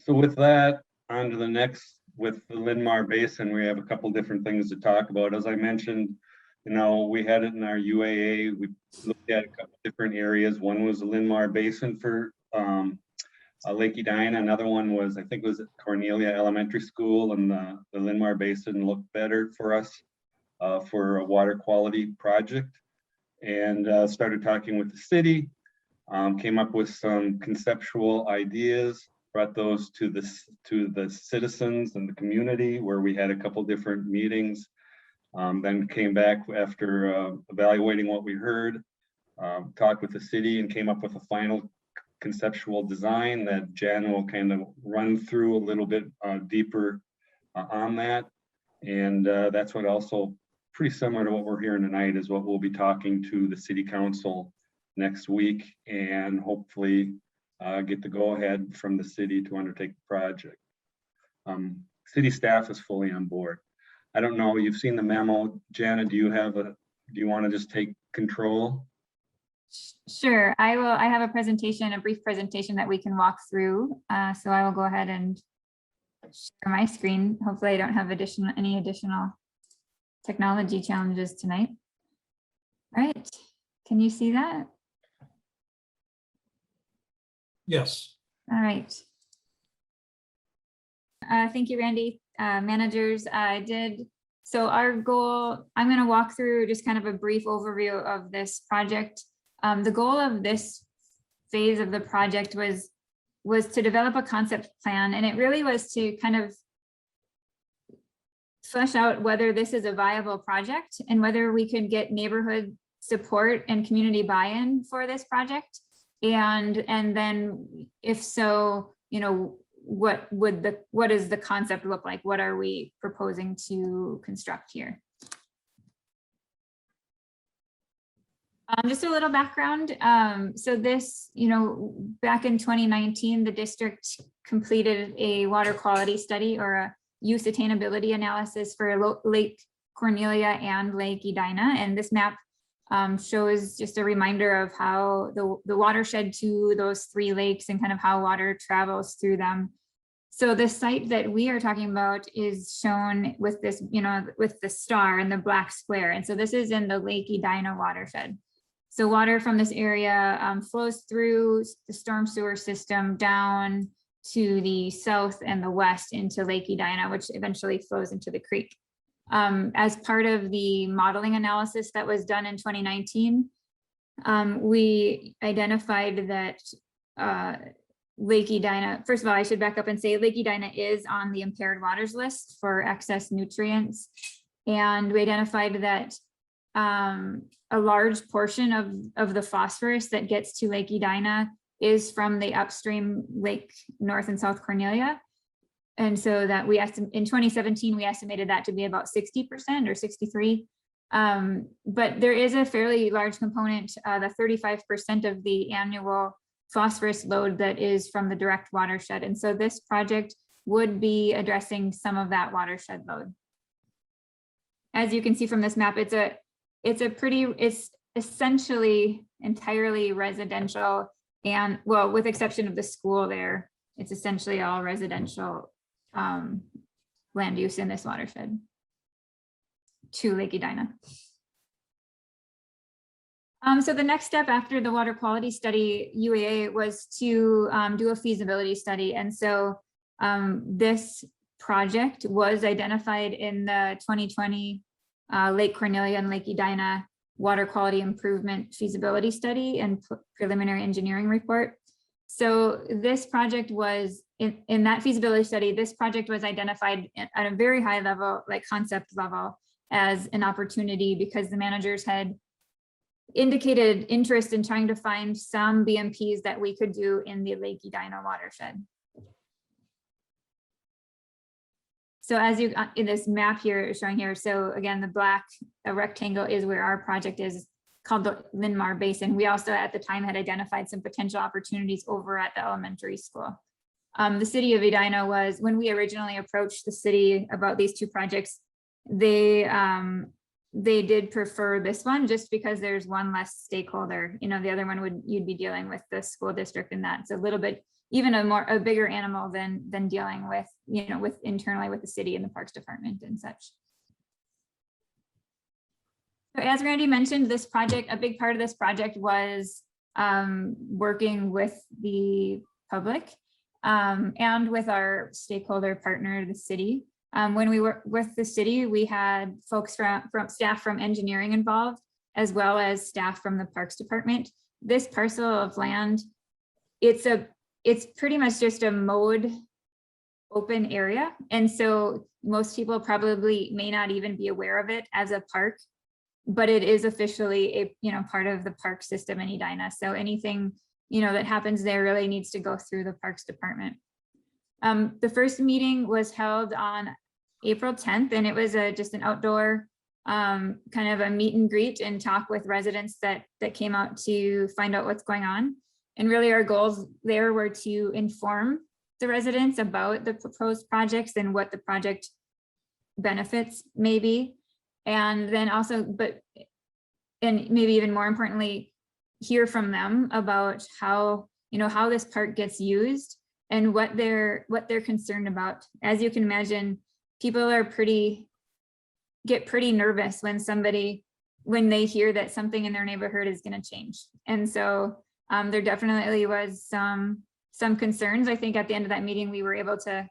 So with that, on to the next, with the Lynmar Basin, we have a couple different things to talk about. As I mentioned, you know, we had it in our UAA. We looked at a couple different areas. One was the Lynmar Basin for Lake Edina. Another one was, I think it was at Cornelia Elementary School, and the Lynmar Basin looked better for us for a water quality project. And started talking with the city, came up with some conceptual ideas, brought those to the citizens and the community, where we had a couple different meetings. Then came back after evaluating what we heard, talked with the city, and came up with a final conceptual design that Jan will kind of run through a little bit deeper on that. And that's what also pretty similar to what we're hearing tonight is what we'll be talking to the city council next week, and hopefully get the go-ahead from the city to undertake the project. City staff is fully on board. I don't know, you've seen the memo. Jana, do you want to just take control? Sure, I will. I have a presentation, a brief presentation that we can walk through. So I will go ahead and share my screen. Hopefully I don't have any additional technology challenges tonight. All right, can you see that? Yes. All right. Thank you, Randy. Managers, so our goal, I'm going to walk through just kind of a brief overview of this project. The goal of this phase of the project was to develop a concept plan, and it really was to kind of flesh out whether this is a viable project and whether we could get neighborhood support and community buy-in for this project. And then if so, you know, what does the concept look like? What are we proposing to construct here? Just a little background. So this, you know, back in 2019, the district completed a water quality study or a use attainability analysis for Lake Cornelia and Lake Edina. And this map shows just a reminder of how the watershed to those three lakes and kind of how water travels through them. So the site that we are talking about is shown with this, you know, with the star and the black square. And so this is in the Lake Edina watershed. So water from this area flows through the storm sewer system down to the south and the west into Lake Edina, which eventually flows into the creek. As part of the modeling analysis that was done in 2019, we identified that Lake Edina, first of all, I should back up and say Lake Edina is on the impaired waters list for excess nutrients. And we identified that a large portion of the phosphorus that gets to Lake Edina is from the upstream Lake North and South Cornelia. And so that we in 2017, we estimated that to be about 60% or 63%. But there is a fairly large component, the 35% of the annual phosphorus load that is from the direct watershed. And so this project would be addressing some of that watershed load. As you can see from this map, it's essentially entirely residential, and well, with exception of the school there, it's essentially all residential land use in this watershed to Lake Edina. So the next step after the water quality study UAA was to do a feasibility study. And so this project was identified in the 2020 Lake Cornelia and Lake Edina water quality improvement feasibility study and preliminary engineering report. So this project was in that feasibility study, this project was identified at a very high level, like concept level, as an opportunity because the managers had indicated interest in trying to find some BMPs that we could do in the Lake Edina watershed. So as you in this map here showing here, so again, the black rectangle is where our project is called the Lynmar Basin. We also at the time had identified some potential opportunities over at the elementary school. The city of Edina was, when we originally approached the city about these two projects, they they did prefer this one just because there's one less stakeholder. You know, the other one you'd be dealing with the school district, and that's a little bit, even a bigger animal than dealing with, you know, with internally with the city and the Parks Department and such. So as Randy mentioned, this project, a big part of this project was working with the public and with our stakeholder partner, the city. When we were with the city, we had folks from staff from engineering involved, as well as staff from the Parks Department. This parcel of land, it's pretty much just a mowed open area. And so most people probably may not even be aware of it as a park, but it is officially a, you know, part of the park system in Edina. So anything, you know, that happens there really needs to go through the Parks Department. The first meeting was held on April 10th, and it was just an outdoor kind of a meet and greet and talk with residents that came out to find out what's going on. And really our goals there were to inform the residents about the proposed projects and what the project benefits may be. And then also, and maybe even more importantly, hear from them about how, you know, how this park gets used and what they're concerned about. As you can imagine, people are get pretty nervous when they hear that something in their neighborhood is going to change. And so there definitely was some concerns. I think at the end of that meeting, we were able to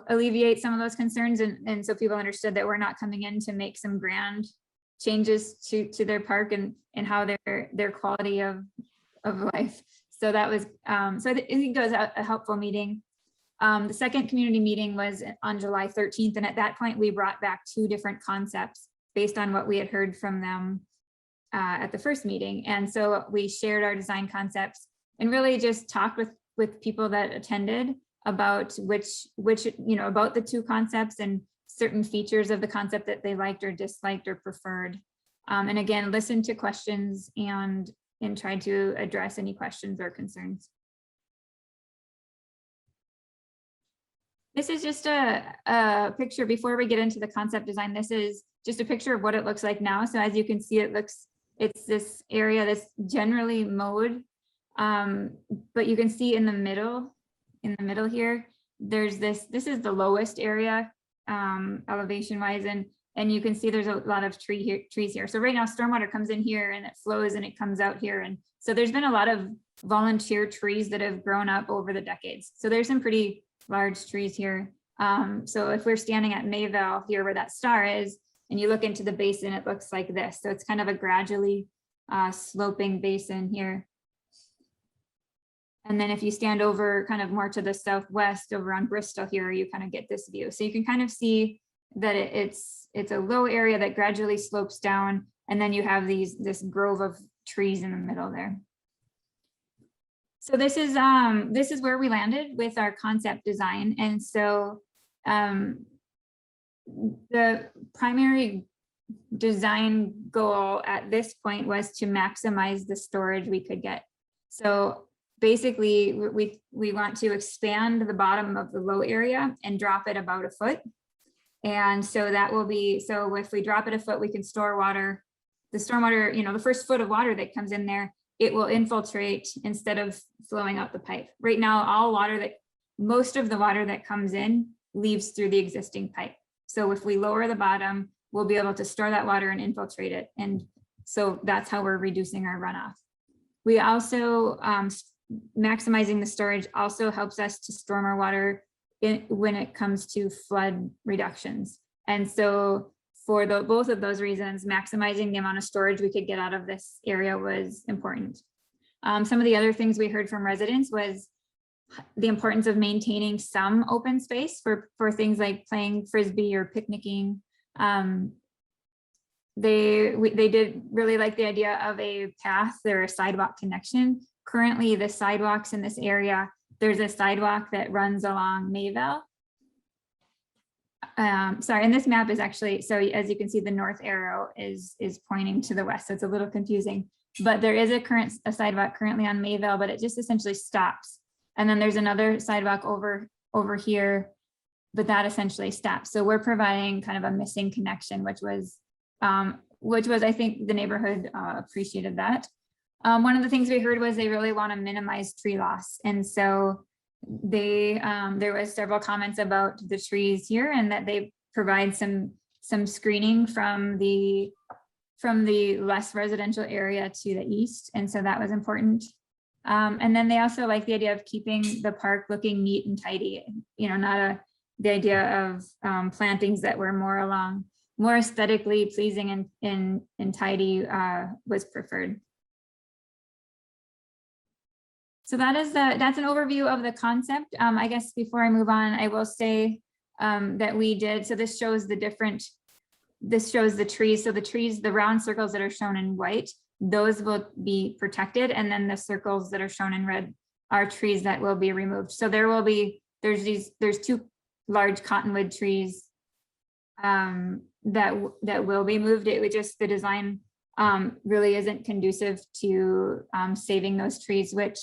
alleviate some of those concerns. And so people understood that we're not coming in to make some grand changes to their park and how their quality of life. So that was, so I think it was a helpful meeting. The second community meeting was on July 13th. And at that point, we brought back 2 different concepts based on what we had heard from them at the first meeting. And so we shared our design concepts and really just talked with people that attended about which, about the 2 concepts and certain features of the concept that they liked or disliked or preferred. And again, listened to questions and tried to address any questions or concerns. This is just a picture before we get into the concept design. This is just a picture of what it looks like now. So as you can see, it's this area that's generally mowed, but you can see in the middle here, there's this is the lowest area elevation wise, and you can see there's a lot of trees here. So right now stormwater comes in here and it flows and it comes out here. And so there's been a lot of volunteer trees that have grown up over the decades. So there's some pretty large trees here. So if we're standing at Mayville here where that star is, and you look into the basin, it looks like this. So it's kind of a gradually sloping basin here. And then if you stand over kind of more to the southwest over on Bristol here, you kind of get this view. So you can kind of see that it's a low area that gradually slopes down. And then you have this grove of trees in the middle there. So this is where we landed with our concept design. And so the primary design goal at this point was to maximize the storage we could get. So basically we want to expand the bottom of the low area and drop it about 1 foot. And so that will be, so if we drop it 1 foot, we can store water. The stormwater, the first foot of water that comes in there, it will infiltrate instead of flowing out the pipe. Right now, most of the water that comes in leaves through the existing pipe. So if we lower the bottom, we'll be able to store that water and infiltrate it. And so that's how we're reducing our runoff. We also, maximizing the storage also helps us to store more water when it comes to flood reductions. And so for both of those reasons, maximizing the amount of storage we could get out of this area was important. Some of the other things we heard from residents was the importance of maintaining some open space for things like playing Frisbee or picnicking. They did really like the idea of a path or a sidewalk connection. Currently, the sidewalks in this area, there's a sidewalk that runs along Mayville. Sorry, and this map is actually, so as you can see, the north arrow is pointing to the west, so it's a little confusing. But there is a sidewalk currently on Mayville, but it just essentially stops. And then there's another sidewalk over here that essentially stopped. So we're providing kind of a missing connection, which was I think the neighborhood appreciated that. One of the things we heard was they really want to minimize tree loss. And so there was several comments about the trees here and that they provide some screening from the less residential area to the east. And so that was important. And then they also like the idea of keeping the park looking neat and tidy, not the idea of plantings that were more aesthetically pleasing and tidy was preferred. So that's an overview of the concept. I guess before I move on, I will say that we did, so this shows the trees. So the trees, the round circles that are shown in white, those will be protected. And then the circles that are shown in red are trees that will be removed. So there's two large cottonwood trees that will be moved. It would just, the design really isn't conducive to saving those trees, which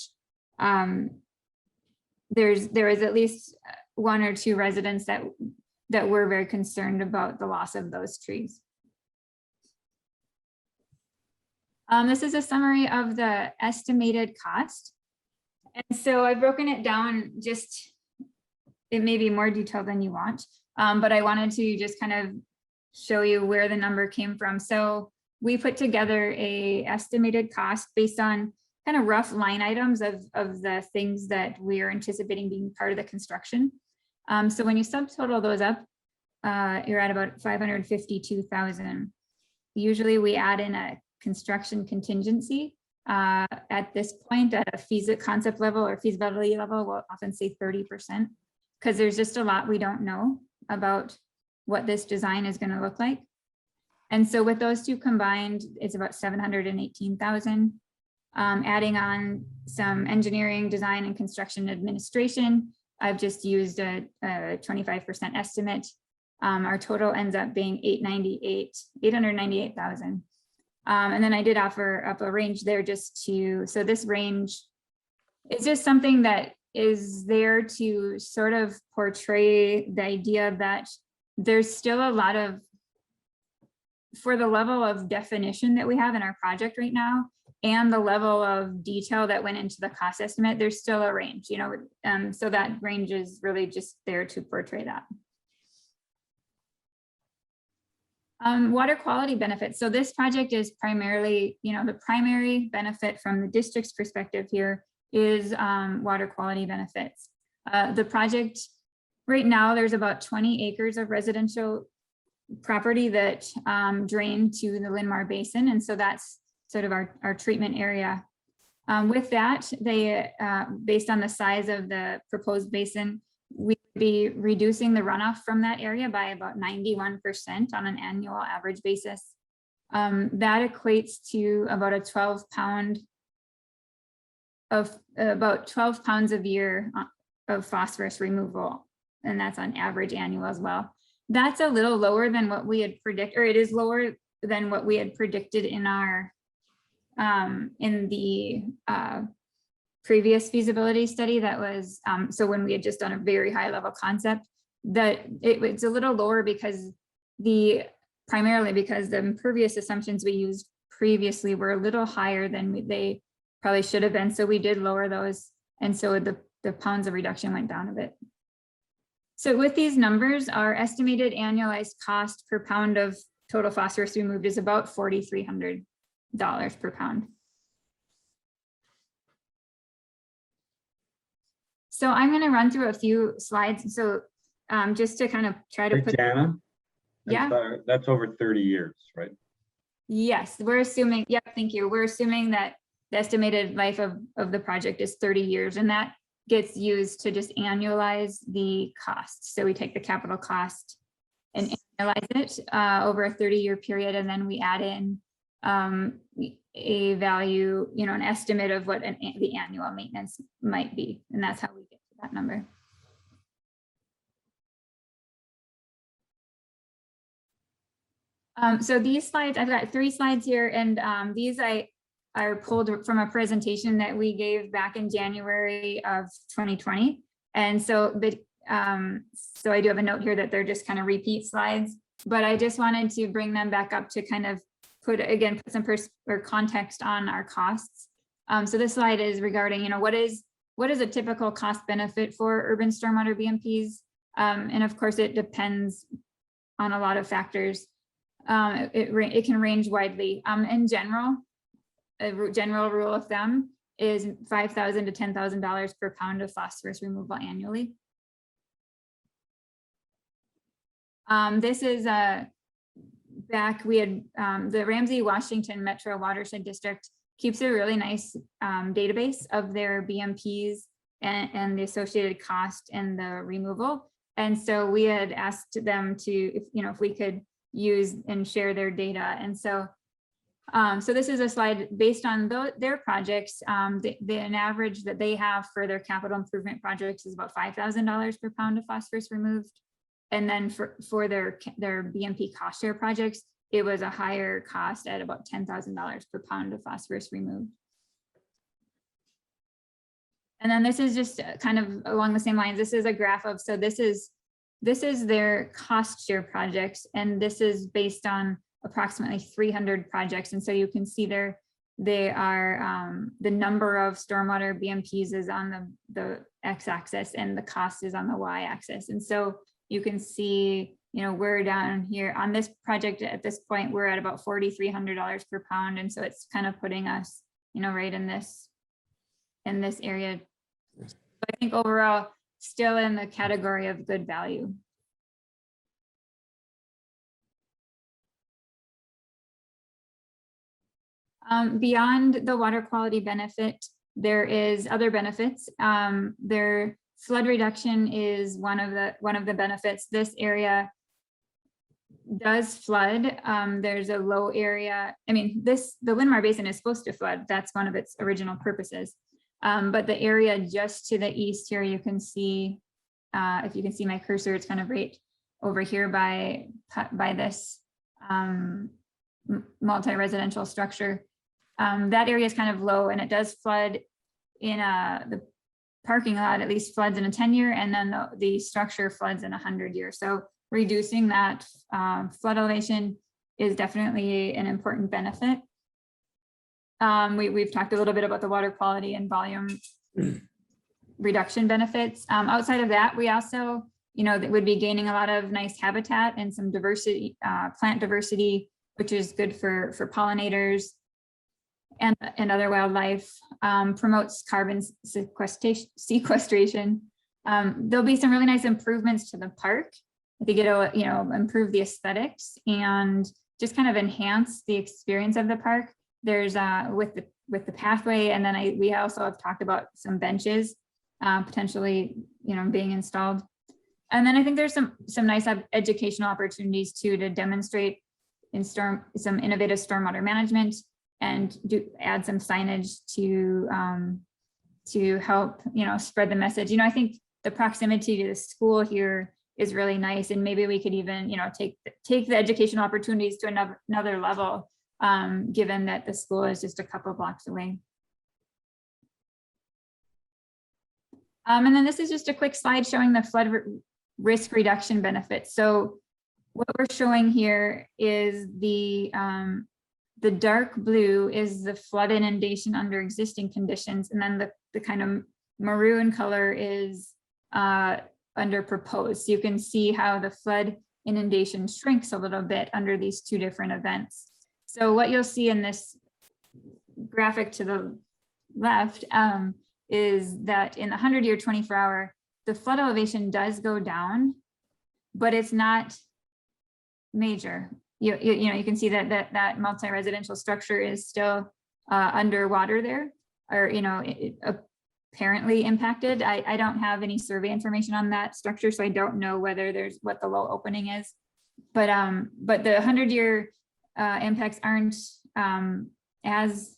there is at least one or two residents that were very concerned about the loss of those trees. This is a summary of the estimated cost. And so I've broken it down, it may be more detailed than you want, but I wanted to just kind of show you where the number came from. So we put together a estimated cost based on kind of rough line items of the things that we are anticipating being part of the construction. So when you subtotal those up, you're at about 552,000. Usually we add in a construction contingency. At this point, at a concept level or feasibility level, we'll often say 30%, because there's just a lot we don't know about what this design is going to look like. And so with those two combined, it's about 718,000. Adding on some engineering, design, and construction administration, I've just used a 25% estimate. Our total ends up being 898,000. And then I did offer up a range there so this range is just something that is there to sort of portray the idea that there's still a lot of, for the level of definition that we have in our project right now, and the level of detail that went into the cost estimate, there's still a range, so that range is really just there to portray that. Water quality benefits. So this project is primarily, the primary benefit from the district's perspective here is water quality benefits. The project right now, there's about 20 acres of residential property that drain to the Lynmar Basin. And so that's sort of our treatment area. With that, based on the size of the proposed basin, we'd be reducing the runoff from that area by about 91% on an annual average basis. That equates to about 12 pounds a year of phosphorus removal, and that's on average annual as well. That's a little lower than what we had predicted, or it is lower than what we had predicted in our in the previous feasibility study that was, so when we had just done a very high level concept, that it's a little lower because primarily because the impervious assumptions we used previously were a little higher than they probably should have been. So we did lower those. And so the pounds of reduction went down a bit. So with these numbers, our estimated annualized cost per pound of total phosphorus removed is about $4,300 per pound. So I'm going to run through a few slides. So just to kind of try to put. Jana, yeah, sorry, that's over 30 years, right? Yes, we're assuming. Yeah, thank you. We're assuming that the estimated life of the project is 30 years, and that gets used to just annualize the cost. So we take the capital cost and annualize it over a 30-year period, and then we add in a value, an estimate of what the annual maintenance might be, and that's how we get to that number. So these slides, I've got 3 slides here, and these are pulled from a presentation that we gave back in January of 2020. And so, but So I do have a note here that they're just kind of repeat slides, but I just wanted to bring them back up to kind of put some context on our costs. So this slide is regarding, what is a typical cost benefit for urban stormwater BMPs? And of course, it depends on a lot of factors. It can range widely. In general, a general rule of thumb is $5,000 to $10,000 per pound of phosphorus removal annually. This is we had the Ramsey Washington Metro Watershed District keeps a really nice database of their BMPs and the associated cost and the removal. And so we had asked them to, if we could use and share their data. And so, so this is a slide based on their projects. An average that they have for their capital improvement projects is about $5,000 per pound of phosphorus removed. And then for their BMP cost share projects, it was a higher cost at about $10,000 per pound of phosphorus removed. And then this is just kind of along the same lines. This is a graph of, so this is their cost share projects, and this is based on approximately 300 projects. And so you can see there, they are, the number of stormwater BMPs is on the x-axis and the cost is on the y-axis. And so you can see, we're down here on this project at this point, we're at about $4,300 per pound. And so it's kind of putting us, right in this area. But I think overall, still in the category of good value. Beyond the water quality benefit, there is other benefits. Their flood reduction is one of the benefits. This area does flood. There's a low area. I mean, the Lynmar Basin is supposed to flood. That's one of its original purposes. But the area just to the east here, you can see, if you can see my cursor, it's kind of right over here by this multi-residential structure. That area is kind of low, and it does flood in the parking lot, at least floods in a 10-year, and then the structure floods in a 100-year. So reducing that flood elevation is definitely an important benefit. We've talked a little bit about the water quality and volume reduction benefits. Outside of that, we also, that would be gaining a lot of nice habitat and some diversity, plant diversity, which is good for pollinators and other wildlife. Promotes carbon sequestration. There'll be some really nice improvements to the park. I think it'll, improve the aesthetics and just kind of enhance the experience of the park. There's with the pathway, and then we also have talked about some benches potentially, being installed. And then I think there's some nice educational opportunities too to demonstrate some innovative stormwater management and add some signage to help spread the message. I think the proximity to the school here is really nice, and maybe we could even take the educational opportunities to another level. Given that the school is just a couple blocks away. And then this is just a quick slide showing the flood risk reduction benefits. So what we're showing here is the dark blue is the flood inundation under existing conditions, and then the kind of maroon color is under proposed. So you can see how the flood inundation shrinks a little bit under these two different events. So what you'll see in this graphic to the left is that in the 100-year 24-hour, the flood elevation does go down, but it's not major. You can see that multi-residential structure is still underwater there, or apparently impacted. I don't have any survey information on that structure, so I don't know whether what the low opening is. But the 100-year impacts aren't as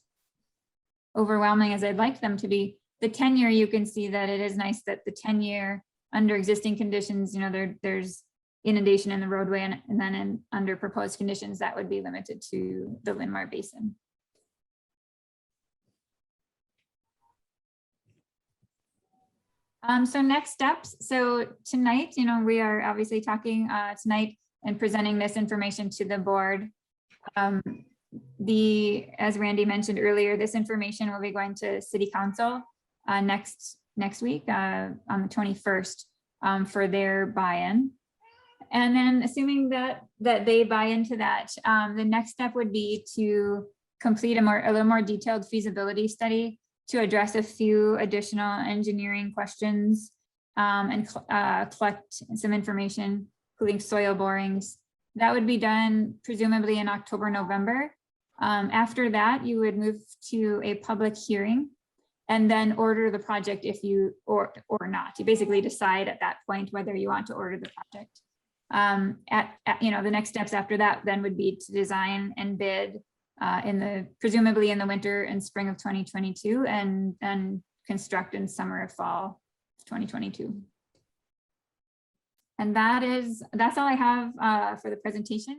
overwhelming as I'd like them to be. The 10-year, you can see that it is nice that the 10-year under existing conditions, there's inundation in the roadway, and then under proposed conditions, that would be limited to the Lynmar Basin. So next steps. So tonight, you know, we are obviously talking tonight and presenting this information to the board. As Randy mentioned earlier, this information will be going to City Council next week on the 21st for their buy-in. And then assuming that they buy into that, the next step would be to complete a little more detailed feasibility study to address a few additional engineering questions and collect some information, including soil borings. That would be done presumably in October, November. After that, you would move to a public hearing and then order the project if you or not. You basically decide at that point whether you want to order the project. The next steps after that then would be to design and bid presumably in the winter and spring of 2022 and construct in summer or fall of 2022. And that's all I have for the presentation.